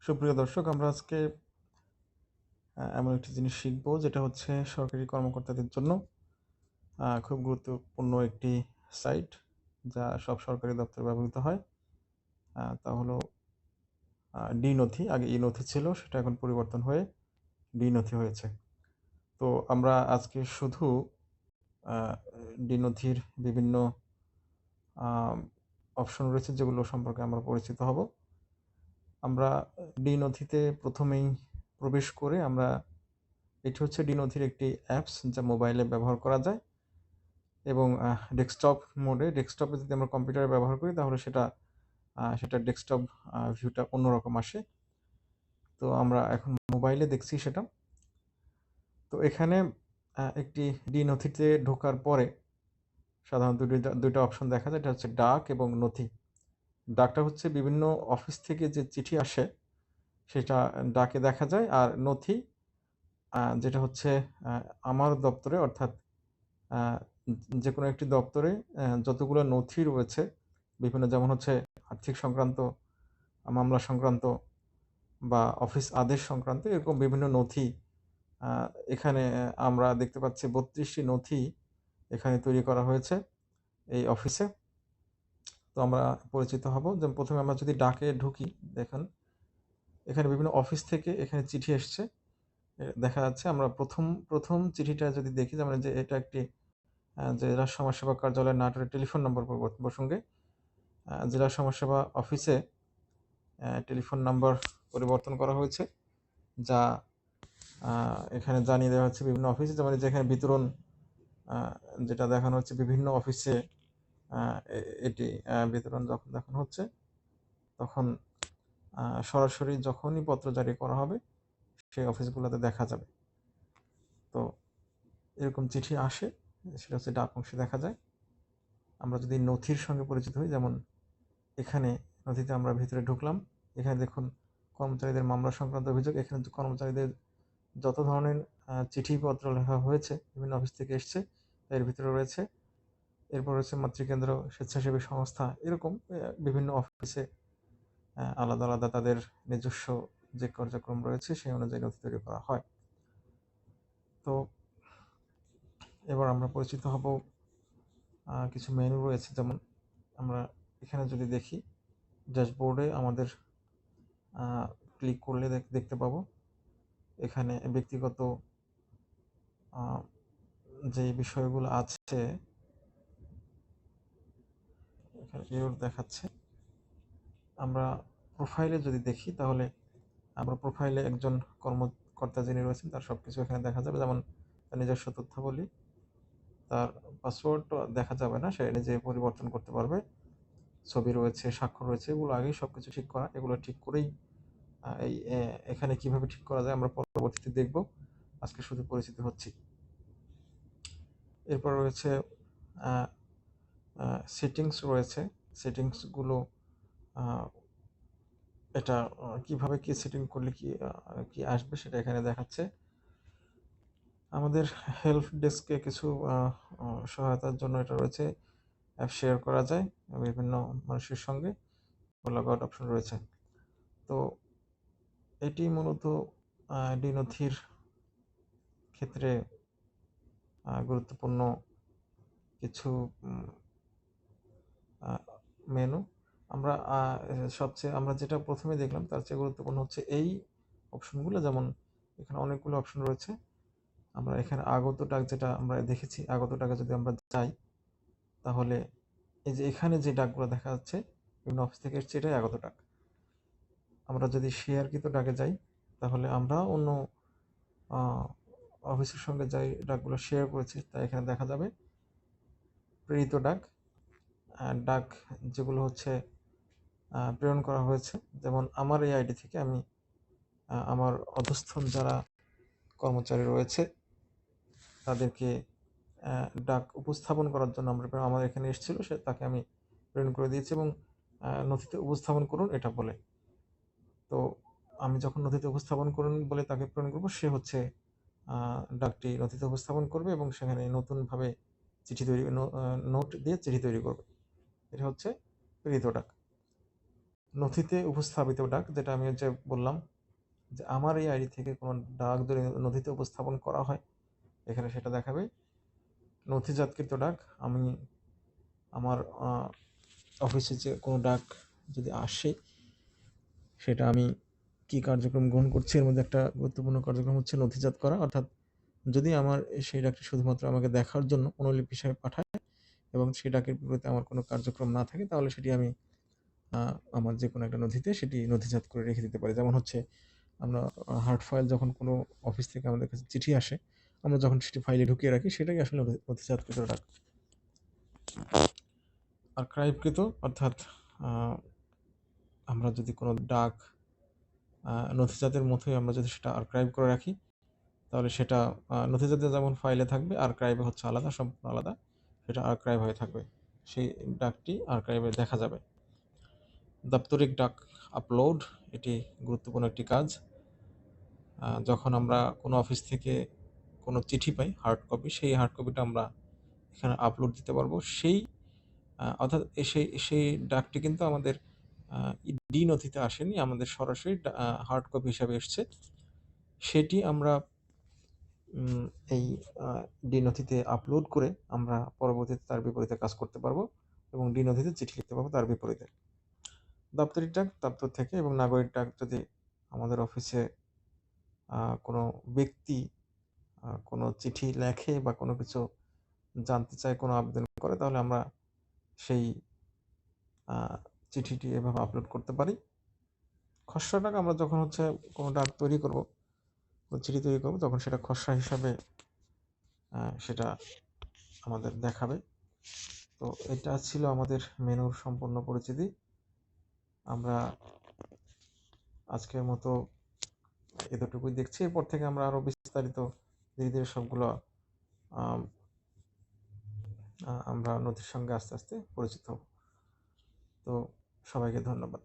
সুপ্রিয় দর্শক, আমরা আজকে এমন একটি জিনিস শিখব যেটা হচ্ছে সরকারি কর্মকর্তাদের জন্য খুব গুরুত্বপূর্ণ একটি সাইট, যা সব সরকারি দপ্তরে ব্যবহৃত হয়। তা হলো ডি-নথি। আগে ই-নথি ছিল, সেটা এখন পরিবর্তন হয়ে ডি-নথি হয়েছে। তো আমরা আজকে শুধু ডি-নথির বিভিন্ন অপশন রয়েছে যেগুলো সম্পর্কে আমরা পরিচিত হব। আমরা ডি-নথিতে প্রথমেই প্রবেশ করে এটি হচ্ছে ডি-নথির একটি অ্যাপস, যা মোবাইলে ব্যবহার করা যায় এবং ডেস্কটপে যদি আমরা কম্পিউটারে ব্যবহার করি তাহলে সেটা ডেস্কটপ ভিউটা অন্যরকম আসে। তো আমরা এখন মোবাইলে দেখছি সেটা। তো এখানে একটি ডি-নথিতে ঢোকার পরে সাধারণত দুইটা অপশন দেখা যায়। এটা হচ্ছে ডাক এবং নথি। ডাকটা হচ্ছে বিভিন্ন অফিস থেকে যে চিঠি আসে সেটা ডাকে দেখা যায়, আর নথি যেটা হচ্ছে আমার দপ্তরে, অর্থাৎ যে কোনো একটি দপ্তরে যতগুলো নথি রয়েছে বিভিন্ন, যেমন হচ্ছে আর্থিক সংক্রান্ত, মামলা সংক্রান্ত বা অফিস আদেশ সংক্রান্ত, এরকম বিভিন্ন নথি এখানে আমরা দেখতে পাচ্ছি ৩২টি নথি এখানে তৈরি করা হয়েছে এই অফিসে। তো আমরা পরিচিত হব। যেমন প্রথমে আমরা যদি ডাকে ঢুকি, দেখেন এখানে বিভিন্ন অফিস থেকে এখানে চিঠি এসছে দেখা যাচ্ছে। আমরা প্রথম চিঠিটা যদি দেখি, যেমন যে এটা একটি জেলা সমাজসেবা কার্যালয় নাটোরের টেলিফোন নম্বর পরিবর্তন প্রসঙ্গে জেলা সমাজসেবা অফিসে টেলিফোন নাম্বার পরিবর্তন করা হয়েছে, যা এখানে জানিয়ে দেওয়া হচ্ছে বিভিন্ন অফিসে। যেমন যেখানে বিতরণ যেটা দেখানো হচ্ছে বিভিন্ন অফিসে, এটি বিতরণ যখন দেখানো হচ্ছে তখন সরাসরি যখনই পত্র জারি করা হবে সেই অফিসগুলোতে দেখা যাবে। তো এরকম চিঠি আসে, সেটা হচ্ছে ডাক অংশে দেখা যায়। আমরা যদি নথির সঙ্গে পরিচিত হই, যেমন এখানে নথিতে আমরা ভিতরে ঢুকলাম, এখানে দেখুন কর্মচারীদের মামলা সংক্রান্ত অভিযোগ। এখানে কর্মচারীদের যত ধরনের চিঠিপত্র লেখা হয়েছে বিভিন্ন অফিস থেকে এসছে এর ভিতরে রয়েছে। এরপর রয়েছে মাতৃকেন্দ্র, স্বেচ্ছাসেবী সংস্থা, এরকম বিভিন্ন অফিসে আলাদা আলাদা তাদের নিজস্ব যে কার্যক্রম রয়েছে সেই অনুযায়ী নথি তৈরি করা হয়। তো এবার আমরা পরিচিত হব কিছু মেনু রয়েছে। যেমন আমরা এখানে যদি দেখি, ড্যাশবোর্ডে আমাদের ক্লিক করলে দেখতে পাবো এখানে ব্যক্তিগত যে বিষয়গুলো আছে এখানে এরর দেখাচ্ছে। আমরা প্রোফাইলে যদি দেখি তাহলে আমরা প্রোফাইলে একজন কর্মকর্তা যিনি রয়েছেন তার সবকিছু এখানে দেখা যাবে। যেমন তার নিজস্ব তথ্যাবলী, তার পাসওয়ার্ড দেখা যাবে না, সে নিজে পরিবর্তন করতে পারবে। ছবি রয়েছে, স্বাক্ষর রয়েছে, এগুলো আগেই সবকিছু ঠিক করা। এগুলো ঠিক করেই এখানে কিভাবে ঠিক করা যায় আমরা পরবর্তীতে দেখব, আজকে শুধু পরিচিত হচ্ছি। এরপর রয়েছে সেটিংস রয়েছে। সেটিংসগুলো এটা কিভাবে কি সেটিং করলে কি আসবে সেটা এখানে দেখাচ্ছে। আমাদের হেল্প ডেস্কে কিছু সহায়তার জন্য এটা রয়েছে, অ্যাপ শেয়ার করা যায় বিভিন্ন মানুষের সঙ্গে, লগ আউট অপশন রয়েছে। তো এটি মূলত ডি-নথির ক্ষেত্রে গুরুত্বপূর্ণ কিছু মেনু। আমরা যেটা প্রথমে দেখলাম তার চেয়ে গুরুত্বপূর্ণ হচ্ছে এই অপশনগুলো। যেমন এখানে অনেকগুলো অপশন রয়েছে। আমরা এখানে আগত ডাক, যেটা আমরা দেখেছি, আগত ডাকে যদি আমরা যাই তাহলে এই যে এখানে যে ডাকগুলো দেখা যাচ্ছে বিভিন্ন অফিস থেকে এসছে, এটাই আগত ডাক। আমরা যদি শেয়ারকৃত ডাকে যাই তাহলে আমরা অন্য অফিসের সঙ্গে যাই ডাকগুলো শেয়ার করেছি তা এখানে দেখা যাবে। প্রেরিত ডাক যেগুলো হচ্ছে প্রেরণ করা হয়েছে, যেমন আমার এই আইডি থেকে আমি আমার অধস্থন যারা কর্মচারী রয়েছে তাদেরকে ডাক উপস্থাপন করার জন্য আমার এখানে এসেছিল, তাকে আমি প্রেরণ করে দিয়েছি এবং নথিতে উপস্থাপন করুন এটা বলে। তো আমি যখন নথিতে উপস্থাপন করুন বলে তাকে প্রেরণ করবো, সে হচ্ছে ডাকটি নথিতে উপস্থাপন করবে এবং সেখানে নতুনভাবে নোট দিয়ে চিঠি তৈরি করবে। এটা হচ্ছে প্রেরিত ডাক। নথিতে উপস্থাপিত ডাক, যেটা আমি যে বললাম যে আমার এই আইডি থেকে কোনো ডাক যদি নথিতে উপস্থাপন করা হয়, এখানে সেটা দেখাবে। নথিজাতকৃত ডাক, আমি আমার অফিসে যে কোনো ডাক যদি আসে, সেটা আমি কি কার্যক্রম গ্রহণ করছি, এর মধ্যে একটা গুরুত্বপূর্ণ কার্যক্রম হচ্ছে নথিজাত করা। অর্থাৎ যদি আমার সেই ডাকটি শুধুমাত্র আমাকে দেখার জন্য অনুলিপি হিসাবে পাঠায় এবং সেই ডাকের বিপরীতে আমার কোনো কার্যক্রম না থাকে, তাহলে সেটি আমি আমার যে কোনো একটা নথিতে সেটি নথিজাত করে রেখে দিতে পারি। যেমন হচ্ছে আমরা হার্ড ফাইল, যখন কোনো অফিস থেকে আমাদের কাছে চিঠি আসে, আমরা যখন সেটি ফাইলে ঢুকিয়ে রাখি, সেটাই আসলে নথিজাতকৃত ডাক। আর্কাইভকৃত অর্থাৎ আমরা যদি কোনো ডাক নথিজাতের মতোই আমরা যদি সেটা আর্কাইভ করে রাখি, তাহলে সেটা নথিজাতে যেমন ফাইলে থাকবে, আর্কাইভে হচ্ছে আলাদা, সম্পূর্ণ আলাদা, সেটা আর্কাইভ হয়ে থাকবে, সেই ডাকটি আর্কাইভে দেখা যাবে। দাপ্তরিক ডাক আপলোড, এটি গুরুত্বপূর্ণ একটি কাজ। যখন আমরা কোনো অফিস থেকে কোনো চিঠি পাই হার্ড কপি, সেই হার্ড কপিটা আমরা এখানে আপলোড দিতে পারবো। সেই অর্থাৎ সেই ডাকটি কিন্তু আমাদের ডি নথিতে আসেনি, আমাদের সরাসরি হার্ড কপি হিসাবে এসছে। সেটি আমরা এই ডি নথিতে আপলোড করে আমরা পরবর্তীতে তার বিপরীতে কাজ করতে পারবো এবং ডি নথিতে চিঠি লিখতে পারবো তার বিপরীতে। দাপ্তরিক ডাক, দপ্তর থেকে এবং নাগরিক ডাক, যদি আমাদের অফিসে কোনো ব্যক্তি কোনো চিঠি লেখে বা কোনো কিছু জানতে চায়, কোনো আবেদন করে, তাহলে আমরা সেই চিঠিটি এভাবে আপলোড করতে পারি। খসড়া ডাক, আমরা যখন হচ্ছে কোনো ডাক তৈরি করব, কোনো চিঠি তৈরি করব, তখন সেটা খসড়া হিসাবে সেটা আমাদের দেখাবে। তো এটা ছিল আমাদের মেনুর সম্পূর্ণ পরিচিতি। আমরা আজকের মতো এতটুকুই দেখছি, এরপর থেকে আমরা আরও বিস্তারিত ধীরে ধীরে সবগুলো আমরা নথির সঙ্গে আস্তে আস্তে পরিচিত হব। তো সবাইকে ধন্যবাদ।